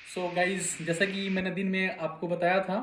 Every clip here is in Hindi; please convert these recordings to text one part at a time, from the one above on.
सो गाइज, जैसा कि मैंने दिन में आपको बताया था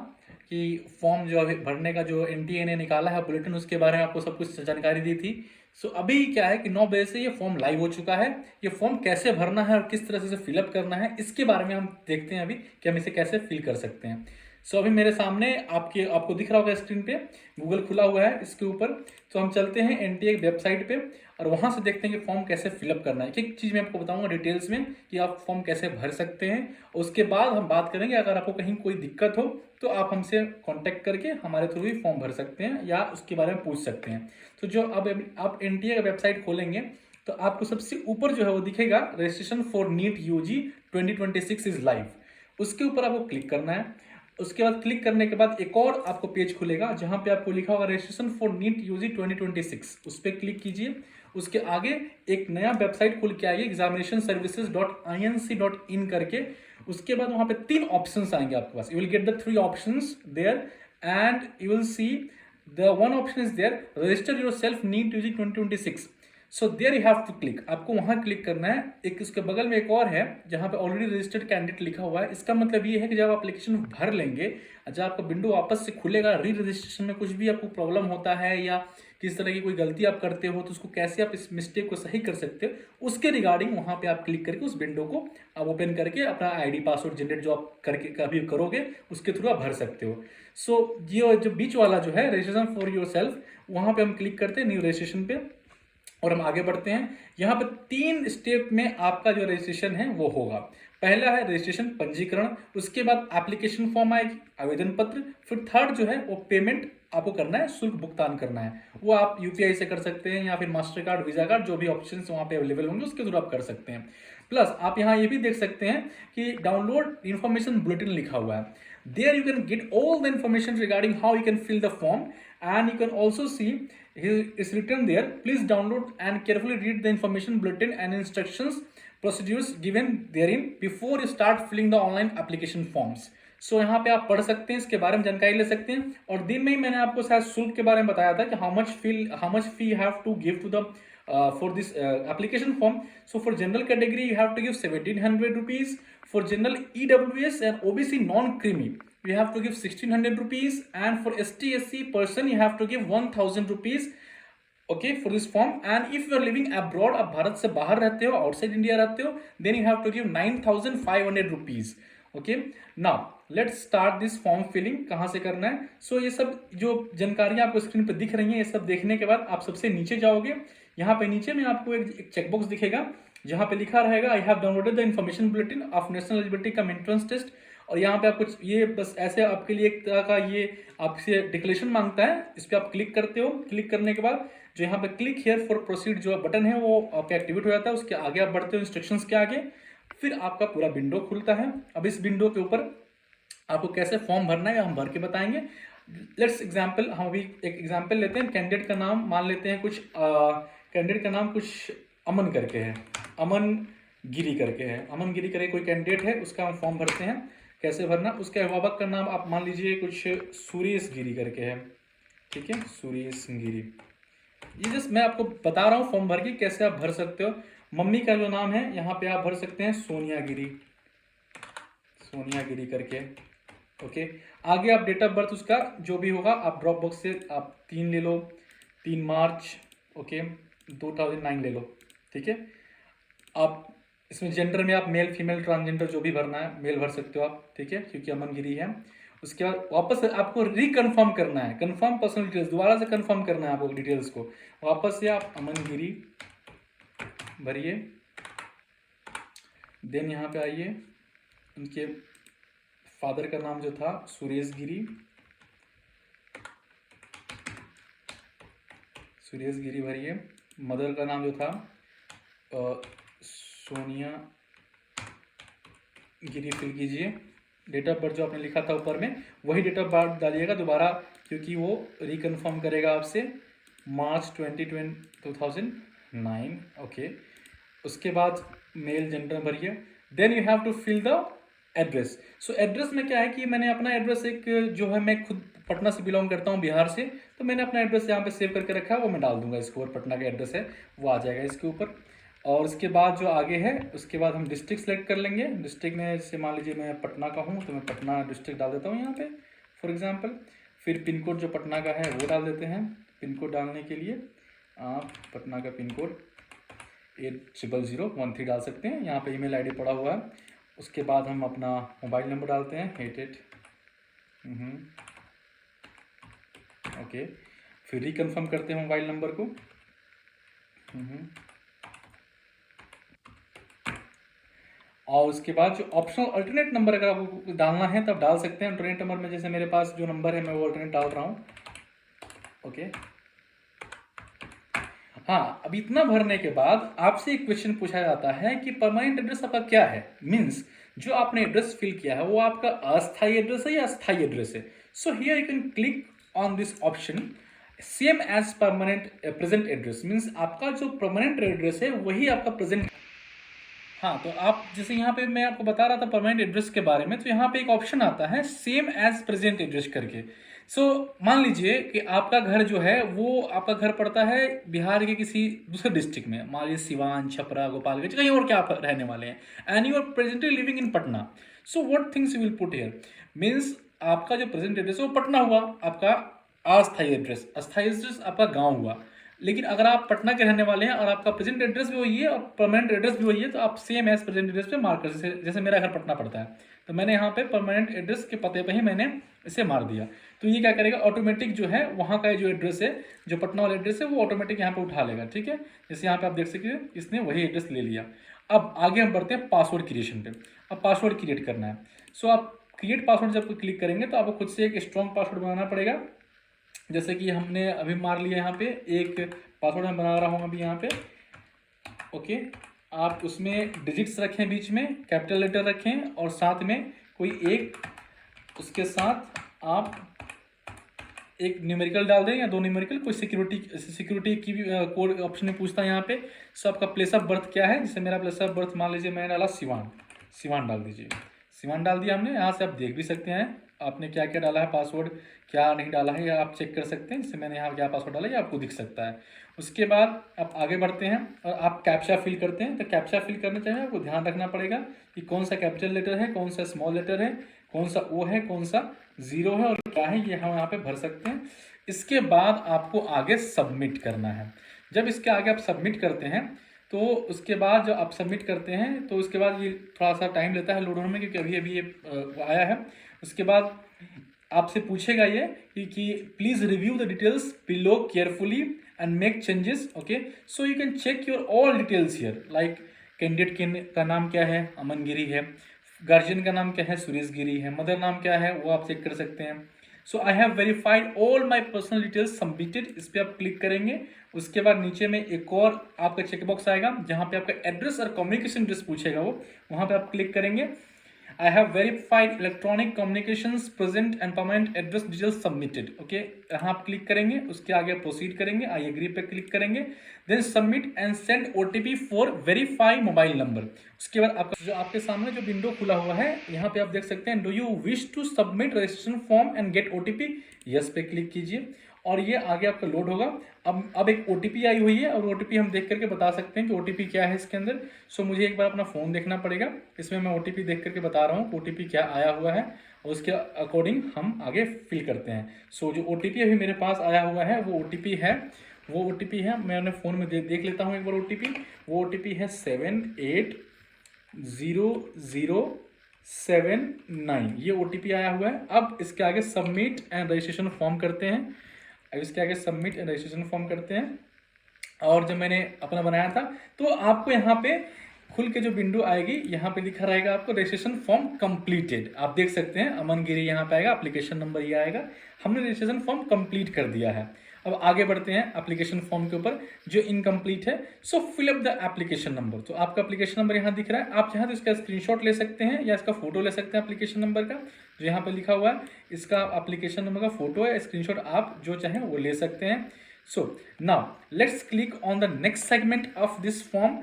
कि फॉर्म जो अभी भरने का जो एनटीए ने निकाला है बुलेटिन, उसके बारे में आपको सब कुछ जानकारी दी थी। सो अभी क्या है कि 9 बजे से ये फॉर्म लाइव हो चुका है। ये फॉर्म कैसे भरना है और किस तरह से इसे फिलअप करना है, इसके बारे में हम देखते हैं अभी कि हम इसे कैसे फिल कर सकते हैं। सो अभी मेरे सामने आपको दिख रहा होगा स्क्रीन पे, गूगल खुला हुआ है इसके ऊपर। तो हम चलते हैं एनटीए वेबसाइट पे और वहां से देखते हैं कि फॉर्म कैसे फिलअप करना है। एक एक चीज़ मैं आपको बताऊंगा डिटेल्स में कि आप फॉर्म कैसे भर सकते हैं। उसके बाद हम बात करेंगे, अगर आपको कहीं कोई दिक्कत हो तो आप हमसे कांटेक्ट करके हमारे थ्रू ही फॉर्म भर सकते हैं या उसके बारे में पूछ सकते हैं। तो जो अब आप एनटीए का वेबसाइट खोलेंगे तो आपको सबसे ऊपर जो है वो दिखेगा registration for NEET UG 2026 is live. उसके ऊपर आपको क्लिक करना है। उसके बाद क्लिक करने के बाद एक और आपको पेज खुलेगा जहां पे आपको लिखा होगा रजिस्ट्रेशन फॉर नीट यूजी 2026। उस पर क्लिक कीजिए। उसके आगे एक नया वेबसाइट खुल के आएगी examinationservices.inc.in करके। उसके बाद वहां पे 3 ऑप्शंस आएंगे आपके पास। You will get the 3 options there and you will see the one option is there register yourself NEET UG 2026। So there you have to click, आपको वहां क्लिक करना है। एक उसके बगल में एक और है जहां पे ऑलरेडी रजिस्टर्ड कैंडिडेट लिखा हुआ है। इसका मतलब ये है कि जब आप एप्लीकेशन भर लेंगे, जब आपका विंडो वापस से खुलेगा, री रजिस्ट्रेशन में कुछ भी आपको प्रॉब्लम होता है या किस तरह की कोई गलती आप करते हो तो उसको कैसे आप इस मिस्टेक को सही कर सकते हो, उसके रिगार्डिंग वहां पे आप क्लिक करके उस विंडो को आप ओपन करके अपना आईडी पासवर्ड जनरेट जो आप करके कभी करोगे उसके थ्रू आप भर सकते हो। सो ये जो बीच वाला जो है रजिस्ट्रेशन फॉर योर सेल्फ, वहां पे हम क्लिक करते हैं न्यू रजिस्ट्रेशन पे और हम आगे बढ़ते हैं। यहाँ पर 3 स्टेप में आपका जो रजिस्ट्रेशन है वो होगा। पहला है रजिस्ट्रेशन पंजीकरण, उसके बाद एप्लीकेशन फॉर्म आएगी, आवेदन पत्र, फिर थर्ड जो है वो पेमेंट आपको करना है, शुल्क भुगतान करना है। वो आप यूपीआई से कर सकते हैं या फिर मास्टर कार्ड, वीजा कार्ड, जो भी ऑप्शन वहाँ पे अवेलेबल होंगे उसके थ्रू आप कर सकते हैं। प्लस आप यहाँ ये भी देख सकते हैं कि डाउनलोड इन्फॉर्मेशन बुलेटिन लिखा हुआ है। There you can get all the information regarding how you can fill the form, and you can also see it's written there. Please download and carefully read the information bulletin and instructions procedures given therein before you start filling the online application forms. So यहाँ पे आप पढ़ सकते हैं, इसके बारे में जानकारी ले सकते हैं। और दिन में ही मैंने आपको शायद शुल्क के बारे में बताया था कि how much fee you have to give to the for this application form. So for general category you have to give 1700 rupees. For general EWS and OBC non-creamy you have to give 1600 rupees, and for ST SC person you have to give 1000 rupees, okay, for this form. And if you are living abroad, आप भारत से बाहर रहते हो, आउटसाइड इंडिया रहते हो, then you have to give 9500 rupees. Okay, now let's start this form filling. कहाँ से करना है? सो ये सब जो जानकारियां आपको स्क्रीन पर दिख रही हैं, ये सब देखने के बाद आप सबसे नीचे जाओगे। यहाँ पे नीचे में आपको एक चेकबॉक्स दिखेगा जहाँ पे लिखा रहेगा I have downloaded the information bulletin of national eligibility cum entrance test. और यहाँ पे आपको ये बस ऐसे आपके लिए एक तरह का ये आपसे डिक्लेरेशन मांगता है। इस पर आप क्लिक करते हो। क्लिक करने के बाद जो यहाँ पे क्लिक हियर फॉर प्रोसीड जो बटन है वो आपका एक्टिवेट हो जाता है। उसके आगे आप बढ़ते हो इंस्ट्रक्शंस के आगे, फिर आपका पूरा विंडो खुलता है। अब इस विंडो के ऊपर आपको कैसे फॉर्म भरना है हम भर के बताएंगे। लेट्स एग्जाम्पल, हम अभी एक एग्जाम्पल लेते हैं। कैंडिडेट का नाम मान लेते हैं कुछ कैंडिडेट का नाम कुछ अमन करके है, अमन गिरी करके है, अमन गिरी करके कोई कैंडिडेट है, उसका हम फॉर्म भरते हैं। कैसे भरना? उसके अभिभावक का नाम आप मान लीजिए कुछ सुरेश गिरी करके है, ठीक है, सुरेश गिरी। ये जस्ट मैं आपको बता रहा हूँ फॉर्म भर के कैसे आप भर सकते हो। मम्मी का जो नाम है यहाँ पे आप भर सकते हैं सोनिया गिरी, सोनिया गिरी करके, ओके। आगे आप डेट ऑफ बर्थ उसका जो भी होगा आप ड्रॉप बॉक्स से आप 3 ले लो, 3 मार्च, ओके, 2009 ले लो, ठीक है। आप इसमें जेंडर में आप मेल फीमेल ट्रांसजेंडर जो भी भरना है मेल भर सकते हो आप, ठीक है, क्योंकि अमन गिरी है। उसके बाद वापस आपको रिकन्फर्म करना है, कंफर्म पर्सनल डिटेल्स, दोबारा से कंफर्म करना है आपको डिटेल्स को। वापस से आप अमन गिरी भरिए, देन यहाँ पे आइए, उनके फादर का नाम जो था सुरेश गिरी, सुरेश गिरी भरिए। मदर का नाम जो था सोनिया गिरी फिल कीजिए। डेट ऑफ बर्थ जो आपने लिखा था ऊपर में वही डेट ऑफ बर्थ डालिएगा दोबारा, क्योंकि वो रिकन्फर्म करेगा आपसे मार्च 2009, ओके। उसके बाद मेल जेंडर भरिए। Then you have to fill the address. So address में क्या है कि मैंने अपना एड्रेस एक जो है, मैं खुद पटना से बिलोंग करता हूँ, बिहार से, तो मैंने अपना एड्रेस यहाँ पे सेव करके रखा है, वो मैं डाल दूंगा इसके ऊपर। पटना का एड्रेस है वो आ जाएगा इसके ऊपर। और उसके बाद जो आगे है, उसके बाद हम डिस्ट्रिक्ट सेलेक्ट कर लेंगे। डिस्ट्रिक्ट में जैसे मान लीजिए मैं पटना का हूँ तो मैं पटना डिस्ट्रिक्ट डाल देता हूँ यहाँ पे फॉर एग्जांपल। फिर पिन कोड जो पटना का है वो डाल देते हैं। पिन कोड डालने के लिए आप पटना का पिन कोड 800013 डाल सकते हैं। यहाँ पे ईमेल आईडी पड़ा हुआ है। उसके बाद हम अपना मोबाइल नंबर डालते हैं 88। ओके, फिर रिकन्फर्म करते हैं मोबाइल नंबर को। और उसके बाद जो ऑप्शनल अल्टरनेट नंबर अगर आपको डालना है तब डाल सकते हैं। अल्टरनेट नंबर में जैसे मेरे पास जो नंबर है मैं वो अल्टरनेट डाल रहा हूँ। ओके, हाँ, अब इतना भरने के बाद आपसे एक क्वेश्चन पूछा जाता है कि परमानेंट एड्रेस आपका क्या है। मीन्स जो आपने एड्रेस फिल किया है वो आपका अस्थायी एड्रेस है या अस्थायी एड्रेस है। So here you can click on this option same as permanent present address. Means आपका जो परमानेंट एड्रेस है वही आपका प्रेजेंट। हाँ, तो आप जैसे यहाँ पे मैं आपको बता रहा था परमानेंट एड्रेस के बारे में, तो यहाँ पे एक ऑप्शन आता है सेम एज प्रेजेंट एड्रेस करके। सो मान लीजिए कि आपका घर जो है वो आपका घर पड़ता है बिहार के किसी दूसरे डिस्ट्रिक्ट में, मान लीजिए सिवान, छपरा, गोपालगंज, कहीं और क्या आप रहने वाले हैं, and you are presently living in Patna. So what things you will put here. Means आपका जो प्रेजेंट एड्रेस है वो पटना हुआ आपका अस्थायी एड्रेस, अस्थायी एड्रेस आपका गाँव हुआ। लेकिन अगर आप पटना के रहने वाले हैं और आपका प्रेजेंट एड्रेस भी वही है और परमानेंट एड्रेस भी वही है, तो आप सेम एज प्रेजेंट एड्रेस पे मार्क कर, जैसे मेरा घर पटना पड़ता है तो मैंने यहाँ पे परमानेंट एड्रेस के पते पे ही मैंने इसे मार दिया। तो ये क्या करेगा, ऑटोमेटिक जो है वहाँ का जो एड्रेस है, जो पटना वाला एड्रेस है, वो ऑटोमेटिक यहाँ पे उठा लेगा। ठीक है, जैसे यहाँ पे आप देख सकते हैं इसने वही एड्रेस ले लिया। अब आगे हम बढ़ते हैं पासवर्ड क्रिएशन पे। अब पासवर्ड क्रिएट करना है। सो आप क्रिएट पासवर्ड जब क्लिक करेंगे तो आपको खुद से एक स्ट्रॉन्ग पासवर्ड बनाना पड़ेगा। जैसे कि हमने अभी मार लिया यहाँ पे एक पासवर्ड मैं बना रहा हूँ अभी यहाँ पे। ओके, आप उसमें डिजिट्स रखें, बीच में कैपिटल लेटर रखें और साथ में कोई एक, उसके साथ आप एक न्यूमेरिकल डाल दें या दो न्यूमेरिकल, कोई सिक्योरिटी की भी कोड ऑप्शन में पूछता है यहाँ पे। सो आपका प्लेस ऑफ बर्थ क्या है, जैसे मेरा प्लेस ऑफ बर्थ मान लीजिए मैंने डाला सिवान, सिवान डाल दीजिए। सिवान डाल दिया हमने। यहाँ से आप देख भी सकते हैं आपने क्या क्या डाला है, पासवर्ड क्या नहीं डाला है, या आप चेक कर सकते हैं। जैसे मैंने यहाँ क्या पासवर्ड डाला है आपको दिख सकता है। उसके बाद आप आगे बढ़ते हैं और आप कैप्चा फिल करते हैं। तो कैप्चा फिल करने चाहिए आपको ध्यान रखना पड़ेगा कि कौन सा कैपिटल लेटर है, कौन सा स्मॉल लेटर है, कौन सा ओ है, कौन सा जीरो है और क्या है, ये हम यहाँ पे भर सकते हैं। इसके बाद आपको आगे सबमिट करना है। जब इसके आगे आप सबमिट करते हैं तो उसके बाद जब आप सबमिट करते हैं तो उसके बाद ये थोड़ा सा टाइम लेता है लोड होने में, क्योंकि अभी अभी ये आया है। उसके बाद आपसे पूछेगा ये कि please review the details below carefully and make changes. Okay, so you can check your all details here, like candidate का नाम क्या है, अमन गिरी है, गार्जियन का नाम क्या है, सुरेश गिरी है, मदर नाम क्या है वो आप चेक कर सकते हैं। So I have verified all my personal details submitted, इस पर आप क्लिक करेंगे। उसके बाद नीचे में एक और आपका चेकबॉक्स आएगा जहाँ पे आपका एड्रेस और कम्युनिकेशन एड्रेस पूछेगा वो, वहाँ पे आप क्लिक करेंगे। I have verified electronic communications present and permanent address details submitted. Okay, यहाँ आप क्लिक करेंगे, उसके आगे प्रोसीड करेंगे, आई एग्री पे क्लिक करेंगे, then submit and send OTP for verify mobile number. उसके बाद आपका जो आपके सामने जो विंडो खुला हुआ है यहाँ पे आप देख सकते हैं, do you wish to submit registration form and get OTP, yes पे क्लिक कीजिए और ये आगे आपका लोड होगा। अब एक OTP आई हुई है और OTP हम देख करके बता सकते हैं कि OTP क्या है इसके अंदर। सो मुझे एक बार अपना फ़ोन देखना पड़ेगा, इसमें मैं OTP देख करके बता रहा हूँ OTP क्या आया हुआ है और उसके अकॉर्डिंग हम आगे फिल करते हैं। सो जो OTP अभी मेरे पास आया हुआ है वो OTP है, मैं अपने फ़ोन में देख लेता हूँ एक बार OTP। वो OTP है 780079, ये OTP आया हुआ है। अब इसके आगे सबमिट एंड रजिस्ट्रेशन फॉर्म करते हैं। अब इसके आगे सबमिट एंड रजिस्ट्रेशन फॉर्म करते हैं और जब मैंने अपना बनाया था तो आपको यहाँ पे खुल के जो विंडो आएगी यहाँ पे लिखा रहेगा आपको रजिस्ट्रेशन फॉर्म कंप्लीटेड। आप देख सकते हैं अमन गिरी यहाँ पे आएगा, एप्लीकेशन नंबर ये आएगा, हमने रजिस्ट्रेशन फॉर्म कंप्लीट कर दिया है। अब आगे बढ़ते हैं एप्लीकेशन फॉर्म के ऊपर जो इनकम्प्लीट है। So fill up the application number. तो आपका एप्लीकेशन नंबर यहाँ दिख रहा है, आप चाहें तो इसका स्क्रीनशॉट ले सकते हैं या इसका फोटो ले सकते हैं एप्लीकेशन नंबर का, जो यहाँ पे लिखा हुआ है इसका एप्लीकेशन नंबर का फोटो है, स्क्रीनशॉट आप जो चाहें वो ले सकते हैं। So now let's click on the next segment of this form,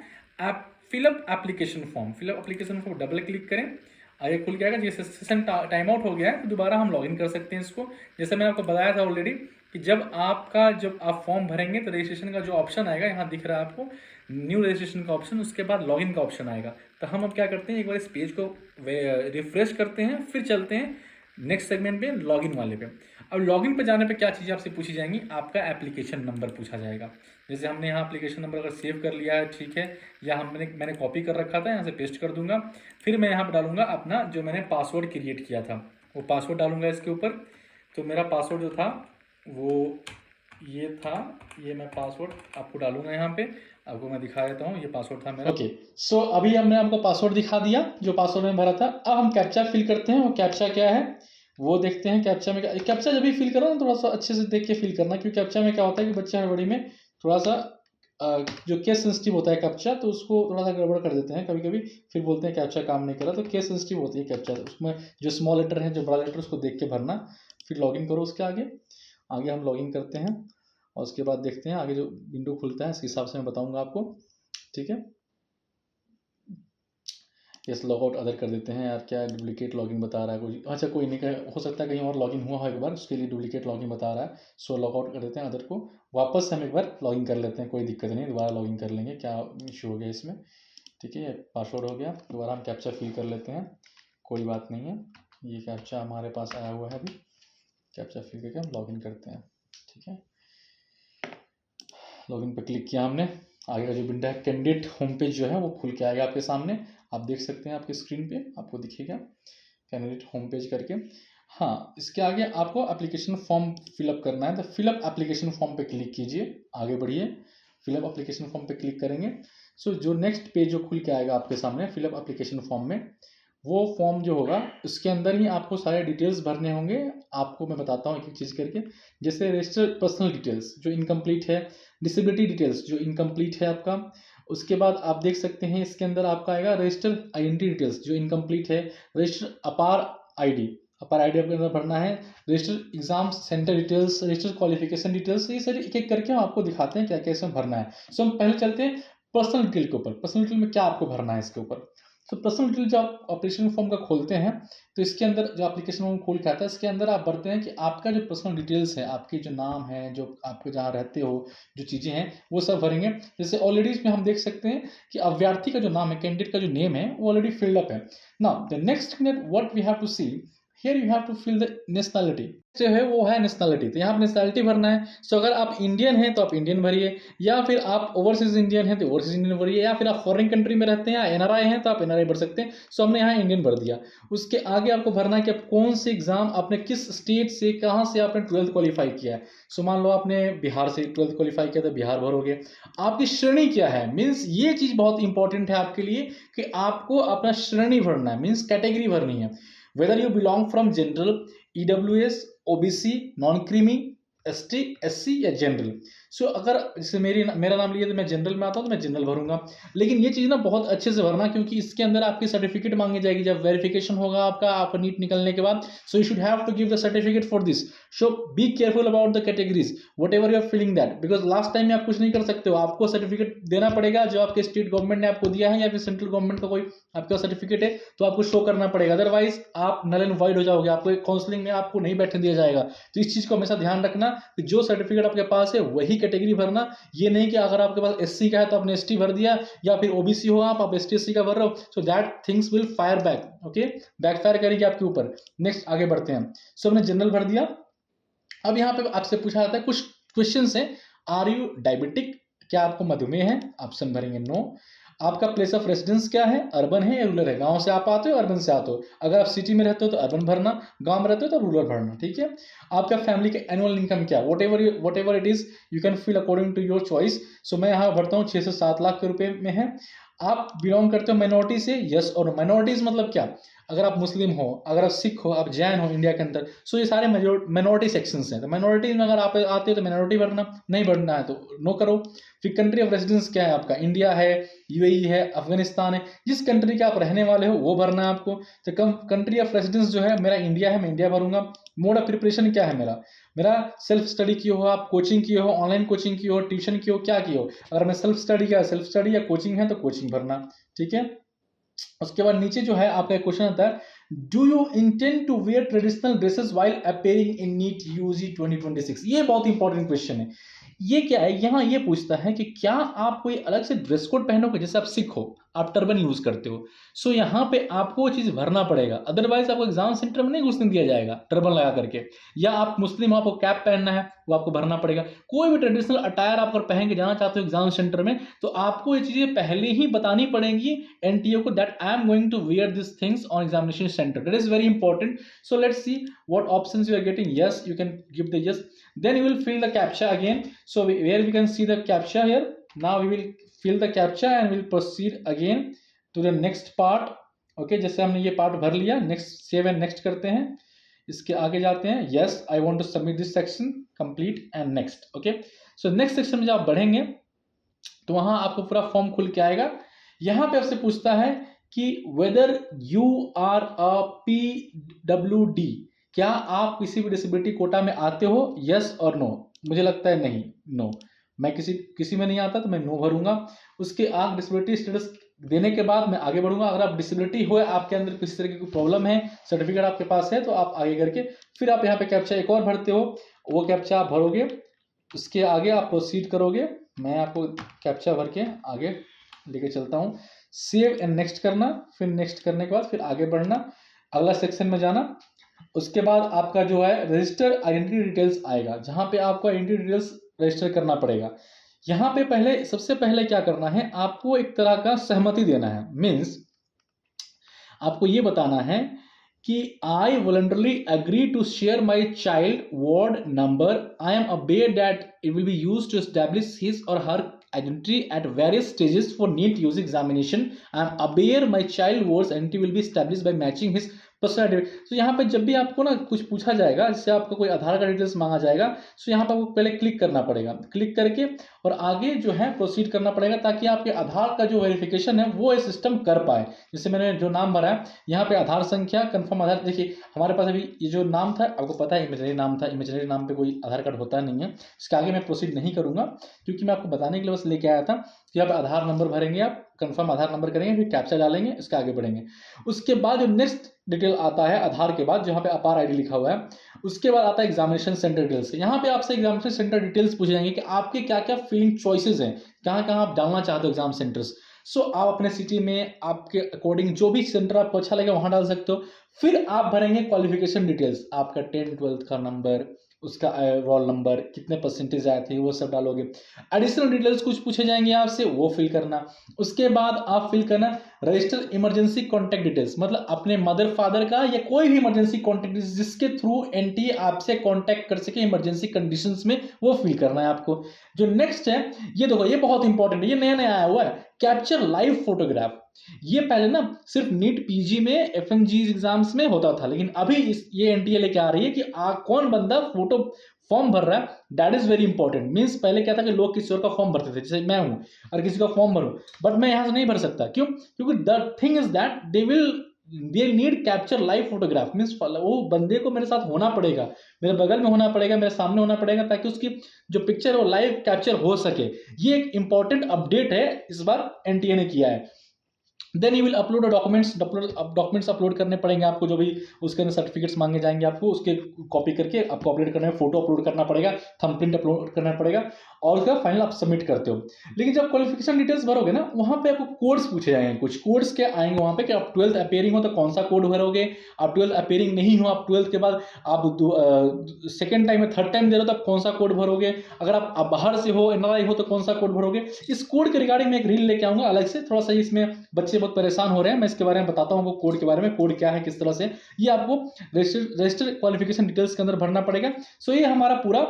fill up application form. Fill up application form double click करें, आगे खुल जाएगा। जैसे सेशन टाइम आउट हो गया है तो दोबारा हम लॉगिन कर सकते हैं इसको। जैसे मैंने आपको बताया था ऑलरेडी कि जब आप फॉर्म भरेंगे तो रजिस्ट्रेशन का जो ऑप्शन आएगा, यहाँ दिख रहा है आपको न्यू रजिस्ट्रेशन का ऑप्शन, उसके बाद लॉगिन का ऑप्शन आएगा। तो हम अब क्या करते हैं, एक बार इस पेज को रिफ्रेश करते हैं, फिर चलते हैं नेक्स्ट सेगमेंट पे, लॉगिन वाले पे। अब लॉगिन पे जाने पे क्या चीज़ें आपसे पूछी जाएंगी, आपका एप्लीकेशन नंबर पूछा जाएगा। जैसे हमने यहाँ एप्लीकेशन नंबर अगर सेव कर लिया है, ठीक है, या मैंने कॉपी कर रखा था, यहाँ से पेस्ट कर दूंगा। फिर मैं यहाँ पर डालूंगा अपना जो मैंने पासवर्ड क्रिएट किया था, वो पासवर्ड डालूंगा इसके ऊपर। तो मेरा पासवर्ड जो था वो ये था, ये मैं पासवर्ड आपको डालूंगा यहाँ पे, आपको मैं दिखा देता हूँ, ये पासवर्ड था मेरा। ओके, सो अभी हमने आपको पासवर्ड दिखा दिया जो पासवर्ड में भरा था। अब हम कैप्चा फिल करते हैं। वो कैप्चा क्या है वो देखते हैं। कैप्चा में कैप्चा जब भी फिल करो ना, थोड़ा सा अच्छे से देख के फिल करना, क्योंकि कैप्चा में क्या होता है कि बच्चे हड़बड़ी में थोड़ा सा जो केस सेंसिटिव होता है कैप्चा, तो उसको थोड़ा सा गड़बड़ कर देते हैं कभी कभी, फिर बोलते हैं कैप्चा काम नहीं करा। तो केस सेंसिटिव होती है कैप्चा, उसमें जो स्मॉल लेटर है, जो बड़ा लेटर, उसको देख के भरना। फिर लॉगिन करो। उसके आगे हम लॉगिन करते हैं और उसके बाद देखते हैं आगे जो विंडो खुलता है, इसके हिसाब से मैं बताऊंगा आपको, ठीक है। यस, लॉग आउट अदर कर देते हैं। यार क्या डुप्लीकेट लॉगिन बता रहा है कुछ, अच्छा कोई नहीं, हो सकता है कहीं और लॉगिन हुआ हो एक बार, उसके लिए डुप्लीकेट लॉगिन बता रहा है। सो लॉग आउट कर देते हैं अदर को, वापस हम एक बार लॉगिन कर लेते हैं, कोई दिक्कत नहीं, दोबारा लॉगिन कर लेंगे, क्या इशू हो गया इसमें, ठीक है। पासवर्ड हो गया, दोबारा हम कैप्चा फिल कर लेते हैं, कोई बात नहीं है। ये कैप्चा हमारे पास आया हुआ है अभी, कैप्चा फिल करके हम लॉगिन करते हैं, ठीक है। लॉगिन पर क्लिक किया हमने, आगे का जो विंडो है कैंडिडेट होम पेज जो है वो खुल के आएगा आपके सामने। आप देख सकते हैं आपकी स्क्रीन पे आपको दिखेगा कैंडिडेट होम पेज करके। हाँ, इसके आगे आपको एप्लीकेशन फॉर्म फिलअप करना है, तो फिलअप एप्लीकेशन फॉर्म पे क्लिक कीजिए, आगे बढ़िए। फिलअप एप्लीकेशन फॉर्म पे क्लिक करेंगे, सो जो नेक्स्ट पेज जो खुल के आएगा आपके सामने फिलअप एप्लीकेशन फॉर्म में, वो फॉर्म जो होगा उसके अंदर ही आपको सारे डिटेल्स भरने होंगे। आपको मैं बताता हूँ एक एक चीज़ करके। जैसे रजिस्टर पर्सनल डिटेल्स जो इनकम्प्लीट है, डिसेबिलिटी डिटेल्स जो इनकम्प्लीट है आपका। उसके बाद आप देख सकते हैं इसके अंदर आपका आएगा रजिस्टर आइडेंटिटी डिटेल्स जो इनकम्प्लीट है, रजिस्टर अपार आईडी आपके अंदर भरना है, register exam centre details, register qualification details, ये सारी एक एक करके हम आपको दिखाते हैं क्या क्या इसमें भरना है। सो हम पहले चलते हैं पर्सनल डिटेल के ऊपर। पर्सनल डिटेल में क्या आपको भरना है इसके ऊपर। तो पर्सनल डिटेल जब आप एप्लीकेशन फॉर्म का खोलते हैं, तो इसके अंदर जो एप्लीकेशन फॉर्म खोल के आता है, इसके अंदर आप भरते हैं कि आपका जो पर्सनल डिटेल्स है, आपके जो नाम है, जो आपके जहाँ रहते हो, जो चीज़ें हैं वो सब भरेंगे। जैसे ऑलरेडी इसमें हम देख सकते हैं कि अभ्यर्थी का जो नाम है, कैंडिडेट का जो नेम है वो ऑलरेडी फिल्ड अप है। Now the next thing what we have to see here, you have to fill the nationality जो है वो है नेशनैलिटी। तो यहाँ पर नेशनैलिटी भरना है। सो अगर आप इंडियन हैं तो आप इंडियन भरिए, या फिर आप ओवरसीज इंडियन हैं तो ओवरसीज इंडियन भरिए, या फिर आप फॉरेन कंट्री में रहते हैं या एनआरआई हैं तो आप एनआरआई भर सकते हैं। सो हमने यहाँ इंडियन भर दिया। उसके आगे आपको भरना है कि आप कौन से एग्जाम, आपने किस स्टेट से, कहाँ से आपने 12th क्वालिफाई किया है। सो मान लो आपने बिहार से 12th क्वालिफाई किया तो बिहार भरोगे। आपकी श्रेणी क्या है, मीन्स ये चीज़ बहुत इंपॉर्टेंट है आपके लिए कि आपको अपना श्रेणी भरना है, मीन्स कैटेगरी भरनी है। Whether you belong from general, EWS, OBC, non creamy, ST, SC या जनरल। सो अगर जैसे मेरा नाम लिया तो मैं जनरल में आता हूँ तो मैं जनरल भरूंगा। लेकिन ये चीज़ ना बहुत अच्छे से भरना, क्योंकि इसके अंदर आपकी सर्टिफिकेट मांगी जाएगी जब वेरिफिकेशन होगा आपका नीट निकलने के बाद। So you should have to give the certificate for this. So be careful about the categories whatever you are filling that, because last time में आप कुछ नहीं कर सकते हो, आपको सर्टिफिकेट देना पड़ेगा जो आपके स्टेट गवर्नमेंट ने आपको दिया है, या फिर सेंट्रल गवर्नमेंट का कोई आपका सर्टिफिकेट है तो आपको शो करना पड़ेगा, अदरवाइज आप नल एंड वॉइड हो जाओगे, आपको काउंसलिंग में आपको नहीं बैठने दिया जाएगा। तो इस चीज़ को हमेशा ध्यान रखना कि जो सर्टिफिकेट आपके पास है वही कैटेगरी भरना। ये नहीं कि अगर आपके पास SC का है तो आपने ST भर दिया, या फिर OBC हो आप ST SC का भर रहे हो, so that things will fire back, okay, backfire करेगी आपके ऊपर। नेक्स्ट आगे बढ़ते हैं। सो हमने जनरल भर दिया। अब यहाँ पे आपसे पूछा जाता है कुछ क्वेश्चन है। आर यू डायबिटिक, क्या आपको मधुमेह है, ऑप्शन भरेंगे नो। आपका प्लेस ऑफ रेसिडेंस क्या है, अर्बन है या रूरल है, गांव से आप आते हो अर्बन से आते हो। अगर आप सिटी में रहते हो तो अर्बन भरना, गांव में रहते हो तो रूरल भरना, ठीक है। आपका फैमिली का एनुअल इनकम क्या, whatever it is you can fill according to your choice. So मैं यहाँ भरता हूँ 6 से 7 लाख के रुपए में है। आप बिलोंग करते हो माइनॉरिटी से, यस और माइनॉरिटीज मतलब क्या, अगर आप मुस्लिम हो, अगर आप सिख हो, आप जैन हो इंडिया के अंदर, सो ये सारे माइनॉरिटी सेक्शंस हैं। तो माइनॉरिटी में अगर आप आते हो तो माइनॉरिटी भरना, नहीं भरना है तो नो करो। फिर कंट्री ऑफ रेसिडेंस क्या है आपका, इंडिया है, UAE है, अफगानिस्तान है, जिस कंट्री के आप रहने वाले हो वो भरना है आपको। तो कंट्री ऑफ रेसिडेंस जो है मेरा इंडिया है, मैं इंडिया भरूंगा। मोड ऑफ प्रिपरेशन क्या है मेरा सेल्फ स्टडी की हो, आप कोचिंग की हो, ऑनलाइन कोचिंग की हो, ट्यूशन की हो, क्या की हो। अगर मैं सेल्फ स्टडी या कोचिंग है तो कोचिंग भरना, ठीक है। उसके बाद नीचे जो है आपका एक क्वेश्चन आता है, do you intend to wear traditional dresses while appearing in NEET UG 2026? ये बहुत इंपॉर्टेंट क्वेश्चन है। ये क्या है, यहाँ ये पूछता है कि क्या आप कोई अलग से ड्रेस कोड पहनोगे, जैसे आप सिख हो, आप टर्बन यूज करते हो, सो यहाँ पे आपको वो चीज भरना पड़ेगा, अदरवाइज आपको एग्जाम सेंटर में नहीं घुसने दिया जाएगा टर्बन लगा करके। या आप मुस्लिम हो, आपको कैप पहनना है, वो आपको भरना पड़ेगा। कोई भी ट्रेडिशनल अटायर आप अगर पहन के जाना चाहते हो एग्जाम सेंटर में, तो आपको ये चीजें पहले ही बतानी पड़ेंगी एनटीए को, that I am going to wear this things on examination centre. That is very important. So let's see what options you are getting. Yes, you can give the yes, then you will fill the captcha again. So where we can see the captcha here, now we will fill the captcha and we'll proceed again to the next part. Okay, जैसे हमने ये पार्ट भर लिया, नेक्स्ट सेव एंड नेक्स्ट करते हैं, इसके आगे जाते हैं। Yes, I want to submit this section, complete and next. Okay, so next section में जब आप बढ़ेंगे तो वहां आपको पूरा फॉर्म खुल के आएगा। यहां पे आपसे पूछता है कि whether you are a PWD, क्या आप किसी भी डिसेबिलिटी कोटा में आते हो, यस और नो। मुझे लगता है नहीं, नो, मैं किसी में नहीं आता तो मैं नो भरूंगा। उसके आगे डिसेबिलिटी स्टेटस देने के बाद मैं आगे बढ़ूंगा। अगर आप डिसेबिलिटी हुए, आपके अंदर किसी तरह की कोई प्रॉब्लम है, सर्टिफिकेट आपके पास है, तो आप आगे करके फिर आप यहाँ पे कैप्चा एक और भरते हो, वो कैप्चा आप भरोगे, उसके आगे आप प्रोसीड करोगे। मैं आपको कैप्चा भर के आगे लेके चलता हूँ। सेव एंड नेक्स्ट करना, फिर नेक्स्ट करने के बाद फिर आगे बढ़ना, अगला सेक्शन में जाना। उसके बाद आपका जो है रजिस्टर आइडेंटिटी डिटेल्स आएगा, जहां पे आपको आइडेंटिटी डिटेल्स रजिस्टर करना पड़ेगा। यहाँ पे पहले, सबसे पहले क्या करना है, आपको एक तरह का सहमति देना है। मीन्स आपको ये बताना है कि I voluntarily agree to share my child ward number, I am aware that it will be used to establish his or her identity at various stages for NEET use examination. I am aware my child ward's identity will be established by matching his personal detail. तो यहाँ पे जब भी आपको ना कुछ पूछा जाएगा, जैसे आपको कोई आधार का डिटेल्स मांगा जाएगा, तो यहाँ पे आपको पहले क्लिक करना पड़ेगा, क्लिक करके और आगे जो है प्रोसीड करना पड़ेगा, ताकि आपके आधार का जो वेरिफिकेशन है वो सिस्टम कर पाए। जैसे मैंने जो नाम भरा है, यहाँ पे आधार संख्या, कंफर्म आधार, देखिए हमारे पास अभी ये जो नाम था, आपको पता है इमेजनरी नाम था, इमेजनरी नाम पे कोई आधार कार्ड होता नहीं है। इसके आगे मैं प्रोसीड नहीं करूंगा, क्योंकि मैं आपको बताने के लिए बस लेके आया था कि आप आधार नंबर भरेंगे, आप कंफर्म आधार नंबर करेंगे, फिर कैप्चा डालेंगे, इसके आगे बढ़ेंगे। उसके बाद जो नेक्स्ट डिटेल आता है आधार के बाद, जहां पे अपार आईडी लिखा हुआ है, उसके बाद आता है एग्जामिनेशन सेंटर डिटेल्स। यहाँ पे आपसे एग्जामिनेशन सेंटर डिटेल्स पूछे जाएंगे कि आपके क्या क्या फिलिंग चॉइसेस हैं, कहाँ कहाँ आप डालना चाहते हो एग्जाम सेंटर्स। सो आप अपने सिटी में आपके अकॉर्डिंग जो भी सेंटर आपको अच्छा लगेगा वहां डाल सकते हो। फिर आप भरेंगे क्वालिफिकेशन डिटेल्स, आपका 10th-12th का नंबर, उसका रोल नंबर, कितने परसेंटेज आए थे, वो सब डालोगे। एडिशनल डिटेल्स कुछ पूछे जाएंगे आपसे, वो फिल करना। उसके बाद आप फिल करना रजिस्टर इमरजेंसी कॉन्टैक्ट डिटेल्स, मतलब अपने मदर फादर का या कोई भी इमरजेंसी कॉन्टैक्ट जिसके थ्रू एनटीए आपसे कॉन्टैक्ट कर सके इमरजेंसी कंडीशंस में, वो फिल करना है आपको। जो नेक्स्ट है, ये देखो, ये बहुत इंपॉर्टेंट है, ये नया नया आया हुआ है, कैप्चर लाइव फोटोग्राफ। ये पहले ना सिर्फ नीट पीजी में, एफएमजी एग्जाम्स में होता था, लेकिन अभी ये एनटीए लेके आ रही है कि कौन बंदा फोटो फॉर्म भर रहा है, that is very important. Means पहले क्या था कि लोग किसी और का फॉर्म भरते थे, जैसे मैं हूं और किसी का फॉर्म भरूं, बट मैं यहां से नहीं भर सकता। क्यों? क्योंकि the thing is that they need capture live photograph. Means वो बंदे को मेरे साथ होना पड़ेगा, मेरे बगल में होना पड़ेगा, मेरे सामने होना पड़ेगा, ताकि उसकी जो पिक्चर है वो लाइव कैप्चर हो सके। ये एक इंपॉर्टेंट अपडेट है, इस बार एनटीए ने किया है। Then you will upload documents upload करने पड़ेंगे आपको, जो भी उसके अंदर सर्टिफिकेट्स मांगे जाएंगे आपको, उसके कॉपी करके आपको अपलोड करना है, फोटो अपलोड करना पड़ेगा, थंबप्रिंट अपलोड करना पड़ेगा, और उसका फाइनल आप सबमिट करते हो। लेकिन जब क्वालिफिकेशन डिटेल्स भरोगे ना, वहां पे आपको कोड्स पूछे जाएंगे, कुछ कोड्स के आएंगे वहां पे कि आप 12th अपीयरिंग हो तो कौन सा कोड भरोगे, आप 12th अपीयरिंग नहीं हो, आप 12th के बाद आप सेकेंड टाइम या थर्ड टाइम दे रहे हो तो आप कौन सा कोड भरोगे, अगर आप बाहर से हो, एनआरआई हो तो कौन सा कोड भरोगे। इस कोड के रिगार्डिंग मैं एक रील लेके आऊंगा अलग से, थोड़ा सा इसमें बच्चे बहुत परेशान हो रहे हैं, मैं इसके बारे में बताता हूँ कोड के बारे में, कोड क्या है, किस तरह से ये आपको रजिस्टर क्वालिफिकेशन डिटेल्स के अंदर भरना पड़ेगा। सो ये हमारा पूरा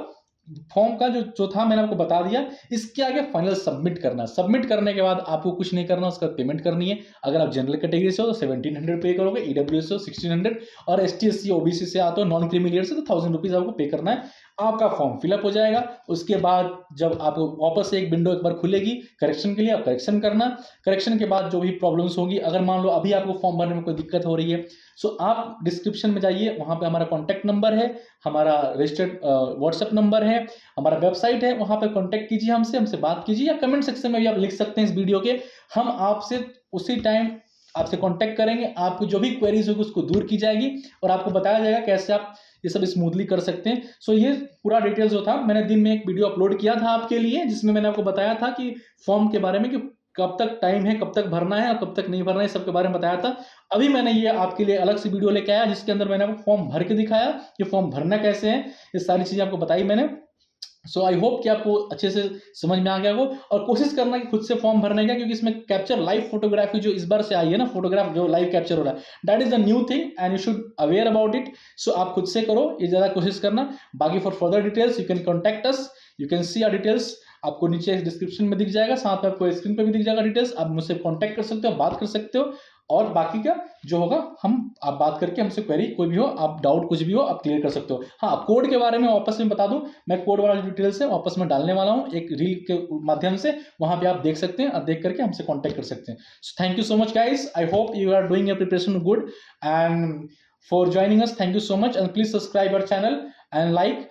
फॉर्म का जो था मैंने आपको बता दिया। इसके आगे फाइनल सबमिट करना, सबमिट करने के बाद आपको कुछ नहीं करना, उसका पेमेंट करनी है। अगर आप जनरल कैटेगरी से हो तो 1700 पे करोगे, ईडब्ल्यूएस से हो 1600, और एसटी एससी ओबीसी से आते हो, नॉन क्रीमी लेयर से, तो 1000 रुपीज आपको पे करना है। आपका फॉर्म फिलअप हो जाएगा। उसके बाद जब आपको वापस से एक विंडो एक बार खुलेगी करेक्शन के लिए, आप करेक्शन करना। करेक्शन के बाद जो भी प्रॉब्लम्स होंगी, अगर मान लो अभी आपको फॉर्म भरने में कोई दिक्कत हो रही है, सो आप डिस्क्रिप्शन में जाइए, वहां पे हमारा कॉन्टैक्ट नंबर है, हमारा रजिस्टर्ड व्हाट्सएप नंबर है, हमारा वेबसाइट है, वहां पे कॉन्टैक्ट कीजिए, हमसे बात कीजिए, या कमेंट सेक्शन में भी आप लिख सकते हैं इस वीडियो के, हम आपसे उसी टाइम आपसे कांटेक्ट करेंगे, आपको जो भी क्वेरीज होगी उसको दूर की जाएगी और आपको बताया जाएगा कैसे आप ये सब स्मूथली कर सकते हैं। सो ये पूरा डिटेल्स जो था मैंने दिन में एक वीडियो अपलोड किया था आपके लिए, जिसमें मैंने आपको बताया था कि फॉर्म के बारे में कि कब तक टाइम है, कब तक भरना है और कब तक नहीं भरना है, सब के बारे में बताया था। अभी मैंने ये आपके लिए अलग से वीडियो लेके आया जिसके अंदर मैंने आपको फॉर्म भर के दिखाया कि फॉर्म भरना कैसे है, ये सारी चीजें आपको बताई मैंने। सो आई होप कि आपको अच्छे से समझ में आ गया हो और कोशिश करना कि खुद से फॉर्म भरने का, क्योंकि इसमें कैप्चर लाइव फोटोग्राफी जो इस बार से आई है ना, फोटोग्राफ जो लाइव कैप्चर हो रहा है, that is the new thing and you should aware about it. So आप खुद से करो, ये ज्यादा कोशिश करना। बाकी for further details you can contact us, you can see our details, आपको नीचे डिस्क्रिप्शन में दिख जाएगा, साथ में आपको स्क्रीन पे भी दिख जाएगा डिटेल्स, आप मुझसे कॉन्टैक्ट कर सकते हो, बात कर सकते हो और बाकी का जो होगा हम आप बात करके हमसे क्वेरी कोई भी हो, आप डाउट कुछ भी हो आप क्लियर कर सकते हो। हाँ, कोड के बारे में वापस में बता दूं, मैं कोड वाला डिटेल्स है वापस में डालने वाला हूं एक रील के माध्यम से, वहां पे आप देख सकते हैं और देख करके हमसे कांटेक्ट कर सकते हैं। So thank you so much guys, I hope you are doing your preparation good and for joining us, thank you so much and please subscribe our channel and like